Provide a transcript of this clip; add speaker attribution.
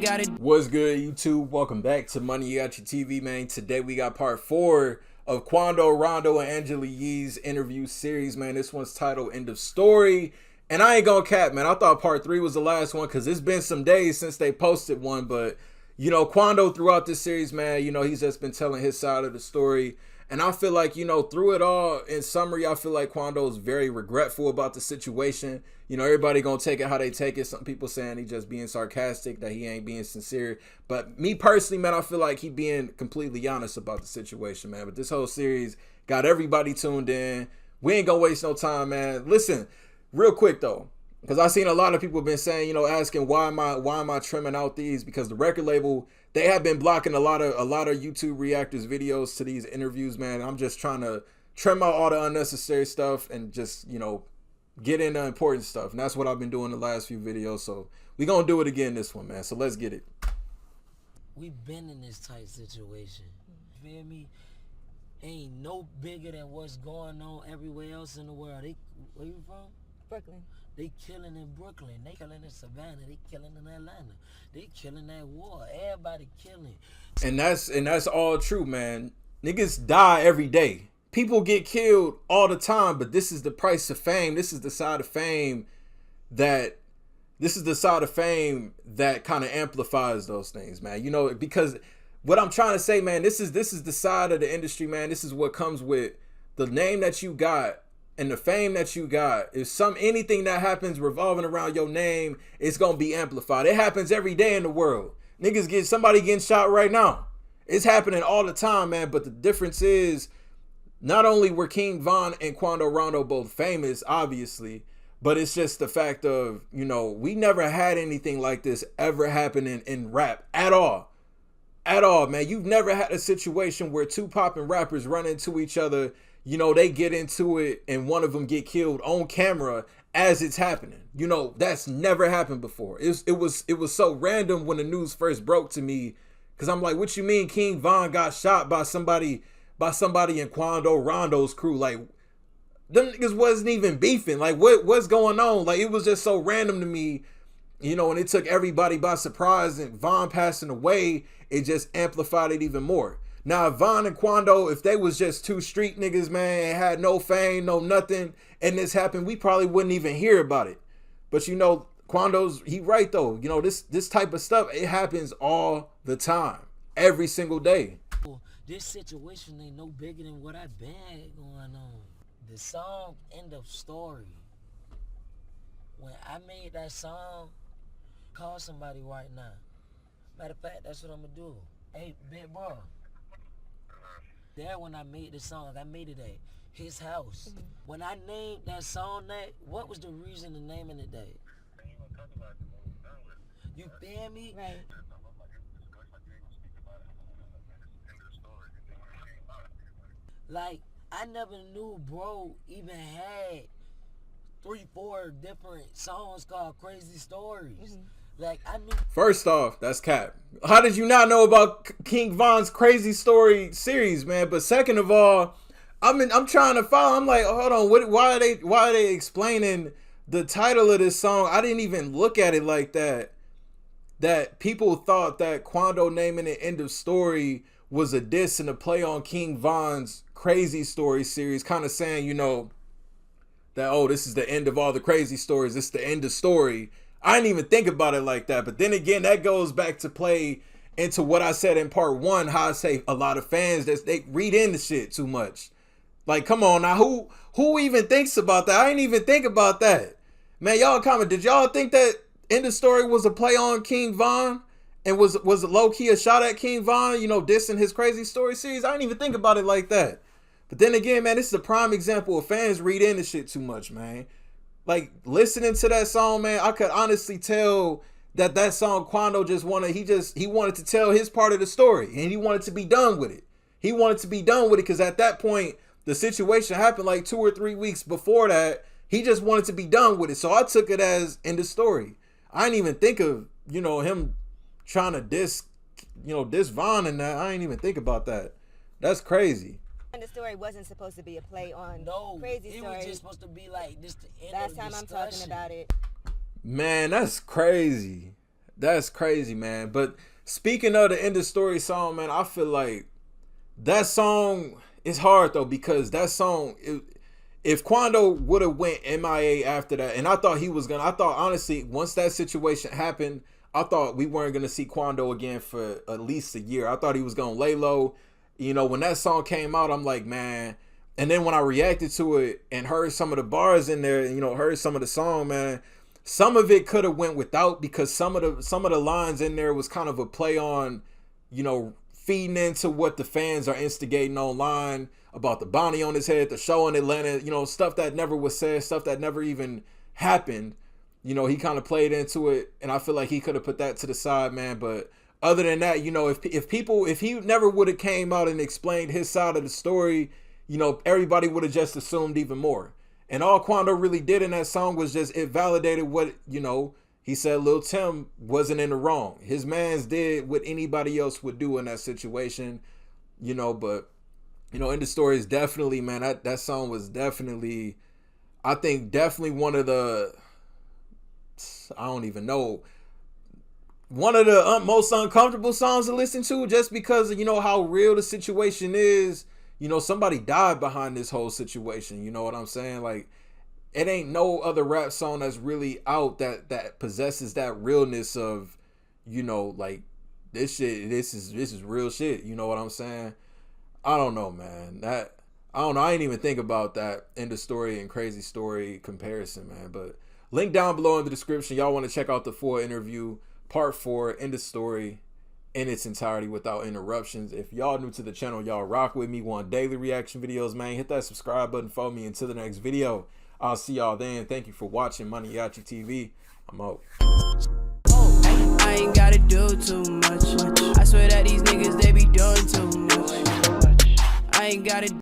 Speaker 1: got it.
Speaker 2: What's good, YouTube? Welcome back to MANIACITV, man. Today we got part 4 of Quando Rondo and Angela Yee's interview series, man. This one's titled End of Story. And I ain't gonna cap, man. I thought part 3 was the last one because it's been some days since they posted one. But, you know, Quando throughout this series, man, you know, he's just been telling his side of the story. And I feel like, you know, through it all, in summary, I feel like Quando is very regretful about the situation. You know, everybody gonna take it how they take it. Some people saying he just being sarcastic, that he ain't being sincere. But me personally, man, I feel like he being completely honest about the situation, man. But this whole series got everybody tuned in. We ain't gonna waste no time, man. Listen, real quick though, because I've seen a lot of people been saying, you know, asking why am I trimming out these? Because the record label, they have been blocking a lot of YouTube reactors videos to these interviews, man. I'm just trying to trim out all the unnecessary stuff and just, you know, get into important stuff. And that's what I've been doing the last few videos. So we gonna do it again this one, man. So let's get it.
Speaker 3: We've been in this tight situation. You feel me? Ain't no bigger than what's going on everywhere else in the world. Where you from?
Speaker 4: Brooklyn.
Speaker 3: They killing in Brooklyn. They killing in Savannah. They killing in Atlanta. They killing that war. Everybody killing.
Speaker 2: And that's all true, man. Niggas die every day. People get killed all the time, but this is the price of fame. This is the side of fame that kind of amplifies those things, man. You know, because what I'm trying to say, man, this is the side of the industry, man. This is what comes with the name that you got and the fame that you got. If anything that happens revolving around your name, it's gonna be amplified. It happens every day in the world. Somebody getting shot right now. It's happening all the time, man. But the difference is, not only were King Von and Quando Rondo both famous, obviously, but it's just the fact of, you know, we never had anything like this ever happening in rap at all. At all, man. You've never had a situation where two popping rappers run into each other, you know, they get into it and one of them get killed on camera as it's happening. You know, that's never happened before. It was so random when the news first broke to me, because I'm like, what you mean King Von got shot by somebody in Quando Rondo's crew? Like, them niggas wasn't even beefing. Like, what's going on? Like, it was just so random to me, you know, and it took everybody by surprise. And Von passing away, it just amplified it even more. Now, if Von and Quando, if they was just two street niggas, man, and had no fame, no nothing, and this happened, we probably wouldn't even hear about it. But, you know, he right, though. You know, this type of stuff, it happens all the time, every single day.
Speaker 3: This situation ain't no bigger than what I've been going on. The song, End of Story. When I made that song, call somebody right now. Matter of fact, that's what I'm gonna do. Hey, big bro. There when I made the song, I made it at his house. Mm-hmm. When I named that song, what was the reason to naming it that? You feel me?
Speaker 4: Right.
Speaker 3: Like, I never knew bro even had 3-4 different songs called Crazy Stories. Mm-hmm. Like, I knew.
Speaker 2: First off, that's cap. How did you not know about King Von's Crazy Story series, man? But second of all, I'm trying to follow. I'm like, hold on, why are they explaining the title of this song? I didn't even look at it like that. That people thought that Quando naming it End of Story was a diss and a play on King Von's Crazy Story series, kind of saying, you know, that, oh, this is the end of all the crazy stories. This is the end of story. I didn't even think about it like that. But then again, that goes back to play into what I said in part 1, how I say a lot of fans, they read into shit too much. Like, come on now, who even thinks about that? I didn't even think about that. Man, y'all comment, did y'all think that End of Story was a play on King Von? And was low-key a shot at King Von, you know, dissing his Crazy Story series? I didn't even think about it like that. But then again, man, this is a prime example of fans read into shit too much, man. Like, listening to that song, man, I could honestly tell that song Quando he wanted to tell his part of the story. And he wanted to be done with it. He wanted to be done with it because at that point, the situation happened like 2 or 3 weeks before that. He just wanted to be done with it. So I took it as End of Story. I didn't even think of, you know, him trying to diss Von and that. I didn't even think about that. That's crazy.
Speaker 4: And the story wasn't supposed to be a play on Crazy Story.
Speaker 3: It was just supposed to be like this. The end
Speaker 4: Last
Speaker 3: of
Speaker 4: time
Speaker 3: discussion.
Speaker 4: I'm talking about it.
Speaker 2: Man, that's crazy. That's crazy, man. But speaking of the end of story song, man, I feel like that song is hard though, because that song, if Quando would have went MIA after that, and I thought honestly, once that situation happened, I thought we weren't gonna see Quando again for at least a year. I thought he was gonna lay low. You know, when that song came out, I'm like, man. And then when I reacted to it and heard some of the bars in there, and, you know, heard some of the song, man, some of it could have went without, because some of the lines in there was kind of a play on, you know, feeding into what the fans are instigating online about the bounty on his head, the show in Atlanta, you know, stuff that never was said, stuff that never even happened. You know, he kind of played into it, and I feel like he could have put that to the side, man. But other than that, you know, if he never would have came out and explained his side of the story, you know, everybody would have just assumed even more. And all Quando really did in that song was just, it validated what, you know, he said Lil Tim wasn't in the wrong. His mans did what anybody else would do in that situation, you know. But, you know, End of Story is definitely, man, that song was definitely, I think, definitely one of the, I don't even know, one of the most uncomfortable songs to listen to, just because of, you know, how real the situation is. You know, somebody died behind this whole situation. You know what I'm saying? Like, it ain't no other rap song that's really out that possesses that realness of, you know, like, this is real shit. You know what I'm saying? I don't know, man. I don't know. I didn't even think about that End of Story and Crazy Story comparison, man. But link down below in the description. Y'all want to check out the full interview, part 4, End of Story, in its entirety without interruptions. If y'all new to the channel, y'all rock with me, want daily reaction videos, man, hit that subscribe button for me. Until the next video, I'll see y'all then. Thank you for watching MANIACITV. I'm out.
Speaker 1: I ain't gotta do too much. I swear that these niggas, they be doing too much. I ain't gotta